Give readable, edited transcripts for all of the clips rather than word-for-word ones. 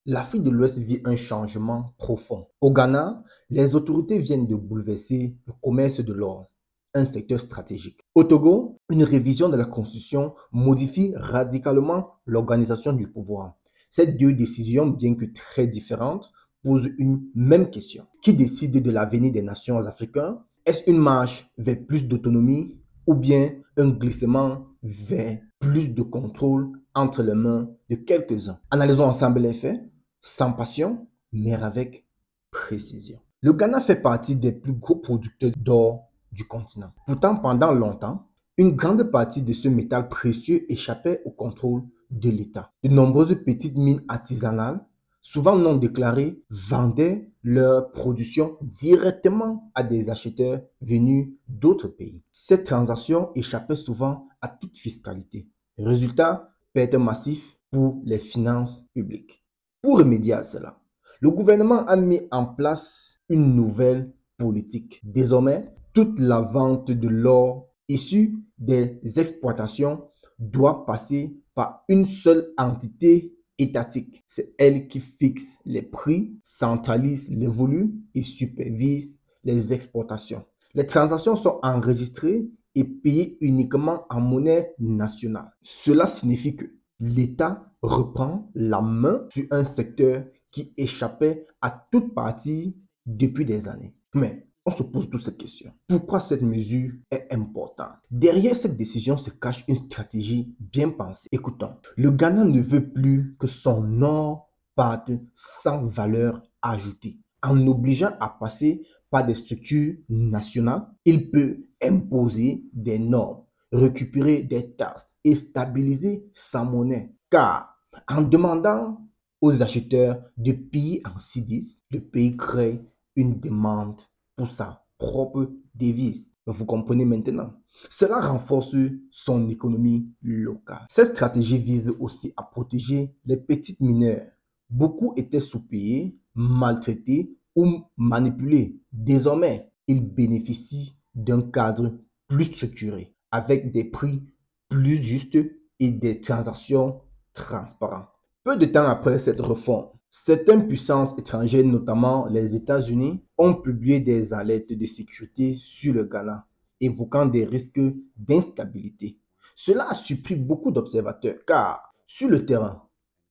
l'Afrique de l'Ouest vit un changement profond. Au Ghana, les autorités viennent de bouleverser le commerce de l'or, un secteur stratégique. Au Togo, une révision de la Constitution modifie radicalement l'organisation du pouvoir. Ces deux décisions, bien que très différentes, posent une même question. Qui décide de l'avenir des nations africaines? Est-ce une marche vers plus d'autonomie ou bien un glissement vers plus de contrôle entre les mains de quelques-uns? Analysons ensemble les faits, sans passion, mais avec précision. Le Ghana fait partie des plus gros producteurs d'or du continent. Pourtant, pendant longtemps, une grande partie de ce métal précieux échappait au contrôle de l'État. De nombreuses petites mines artisanales, souvent non déclarées, vendaient leur production directement à des acheteurs venus d'autres pays. Cette transaction échappait souvent à toute fiscalité. Résultat, perte massive pour les finances publiques. Pour remédier à cela, le gouvernement a mis en place une nouvelle politique. Désormais, toute la vente de l'or issu des exploitations doit passer par une seule entité étatique. C'est elle qui fixe les prix, centralise les volumes et supervise les exportations. Les transactions sont enregistrées et payées uniquement en monnaie nationale. Cela signifie que l'État reprend la main sur un secteur qui échappait à toute partie depuis des années. Mais on se pose toutes ces questions. Pourquoi cette mesure est importante? Derrière cette décision se cache une stratégie bien pensée. Écoutons, le Ghana ne veut plus que son or parte sans valeur ajoutée. En obligeant à passer par des structures nationales, il peut imposer des normes, récupérer des taxes et stabiliser sa monnaie. Car en demandant aux acheteurs de payer en cedis, le pays crée une demande pour sa propre devise. Vous comprenez maintenant? Cela renforce son économie locale. Cette stratégie vise aussi à protéger les petites mineurs. Beaucoup étaient sous-payés, maltraités ou manipulés. Désormais, ils bénéficient d'un cadre plus structuré, avec des prix plus justes et des transactions transparentes. Peu de temps après cette réforme, certaines puissances étrangères, notamment les États-Unis, ont publié des alertes de sécurité sur le Ghana, évoquant des risques d'instabilité. Cela a surpris beaucoup d'observateurs, car sur le terrain,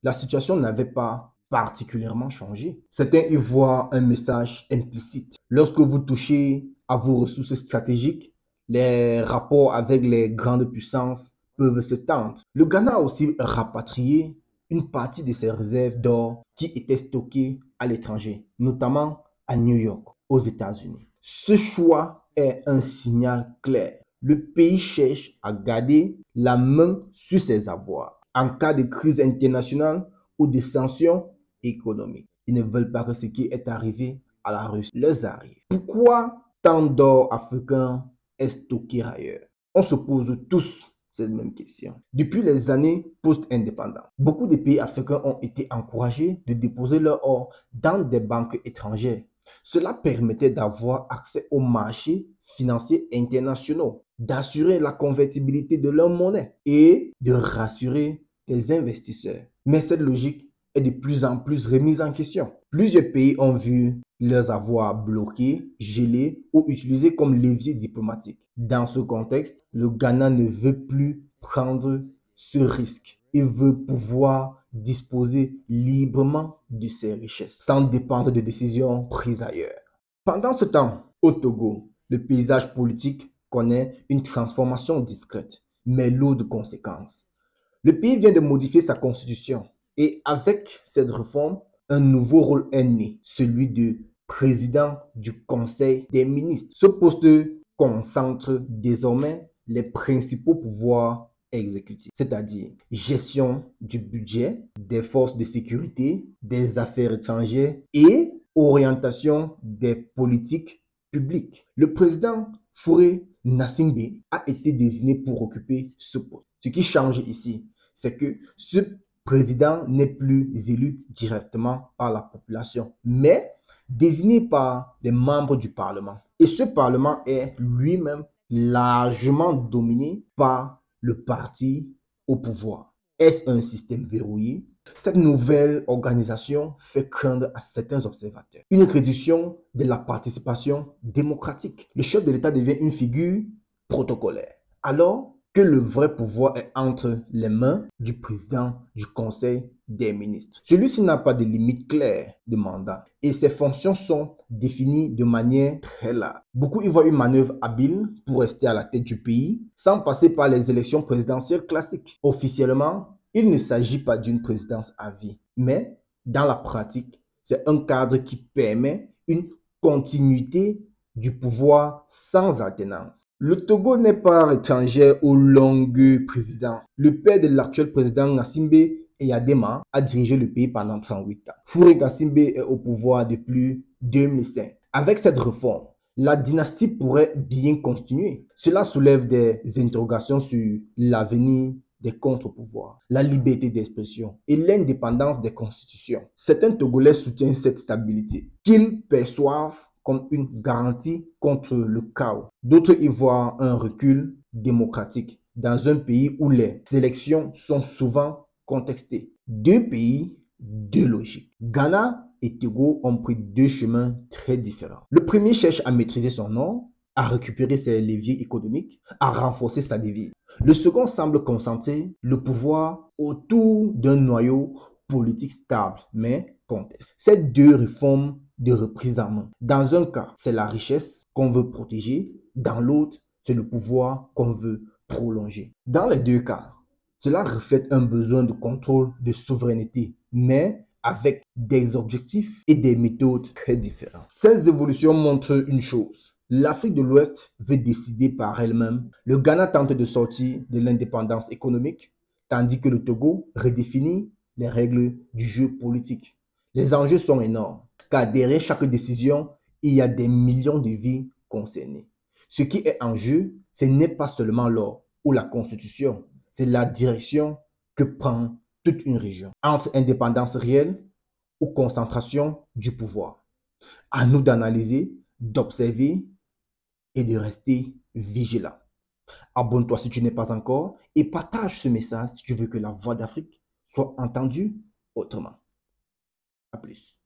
la situation n'avait pas particulièrement changé. Certains y voient un message implicite. Lorsque vous touchez à vos ressources stratégiques, les rapports avec les grandes puissances peuvent se tendre. Le Ghana a aussi rapatrié une partie de ses réserves d'or qui étaient stockées à l'étranger, notamment à New York, aux États-Unis. Ce choix est un signal clair. Le pays cherche à garder la main sur ses avoirs en cas de crise internationale ou de sanctions économiques. Ils ne veulent pas que ce qui est arrivé à la Russie leur arrive. Pourquoi tant d'or africain est stocké ailleurs? On se pose tous cette même question. Depuis les années post-indépendantes, beaucoup de pays africains ont été encouragés de déposer leur or dans des banques étrangères. Cela permettait d'avoir accès aux marchés financiers internationaux, d'assurer la convertibilité de leur monnaie et de rassurer les investisseurs. Mais cette logique est de plus en plus remise en question. Plusieurs pays ont vu leurs avoirs bloqués, gelés ou utilisés comme levier diplomatique. Dans ce contexte, le Ghana ne veut plus prendre ce risque. Il veut pouvoir disposer librement de ses richesses, sans dépendre de décisions prises ailleurs. Pendant ce temps, au Togo, le paysage politique connaît une transformation discrète, mais lourde de conséquences. Le pays vient de modifier sa constitution et avec cette réforme, un nouveau rôle est né, celui de président du Conseil des ministres. Ce poste concentre désormais les principaux pouvoirs exécutifs, c'est-à-dire gestion du budget, des forces de sécurité, des affaires étrangères et orientation des politiques publiques. Le président Faure Gnassingbé a été désigné pour occuper ce poste. Ce qui change ici, c'est que ce président n'est plus élu directement par la population, mais désigné par les membres du Parlement. Et ce Parlement est lui-même largement dominé par le parti au pouvoir. Est-ce un système verrouillé? Cette nouvelle organisation fait craindre à certains observateurs une réduction de la participation démocratique. Le chef de l'État devient une figure protocolaire, alors que le vrai pouvoir est entre les mains du président du Conseil des ministres. Celui-ci n'a pas de limite claire de mandat et ses fonctions sont définies de manière très large. Beaucoup y voient une manœuvre habile pour rester à la tête du pays sans passer par les élections présidentielles classiques. Officiellement, il ne s'agit pas d'une présidence à vie, mais dans la pratique, c'est un cadre qui permet une continuité du pouvoir sans alternance. Le Togo n'est pas étranger aux longues présidents. Le père de l'actuel président Nassimbe Eyadema a dirigé le pays pendant 38 ans. Faure Gnassingbé est au pouvoir depuis 2005. Avec cette réforme, la dynastie pourrait bien continuer. Cela soulève des interrogations sur l'avenir des contre-pouvoirs, la liberté d'expression et l'indépendance des constitutions. Certains Togolais soutiennent cette stabilité, qu'ils perçoivent comme une garantie contre le chaos. D'autres y voient un recul démocratique dans un pays où les élections sont souvent contextées. Deux pays, deux logiques. Ghana et Togo ont pris deux chemins très différents. Le premier cherche à maîtriser son nom, à récupérer ses leviers économiques, à renforcer sa devise. Le second semble concentrer le pouvoir autour d'un noyau politique stable, mais contesté. Ces deux réformes de reprise en main. Dans un cas, c'est la richesse qu'on veut protéger. Dans l'autre, c'est le pouvoir qu'on veut prolonger. Dans les deux cas, cela reflète un besoin de contrôle, de souveraineté, mais avec des objectifs et des méthodes très différents. Ces évolutions montrent une chose. L'Afrique de l'Ouest veut décider par elle-même. Le Ghana tente de sortir de l'indépendance économique, tandis que le Togo redéfinit les règles du jeu politique. Les enjeux sont énormes, car derrière chaque décision, il y a des millions de vies concernées. Ce qui est en jeu, ce n'est pas seulement l'or ou la constitution, c'est la direction que prend toute une région, entre indépendance réelle ou concentration du pouvoir. À nous d'analyser, d'observer et de rester vigilant. Abonne-toi si tu n'es pas encore et partage ce message si tu veux que la voix d'Afrique soit entendue autrement. À plus.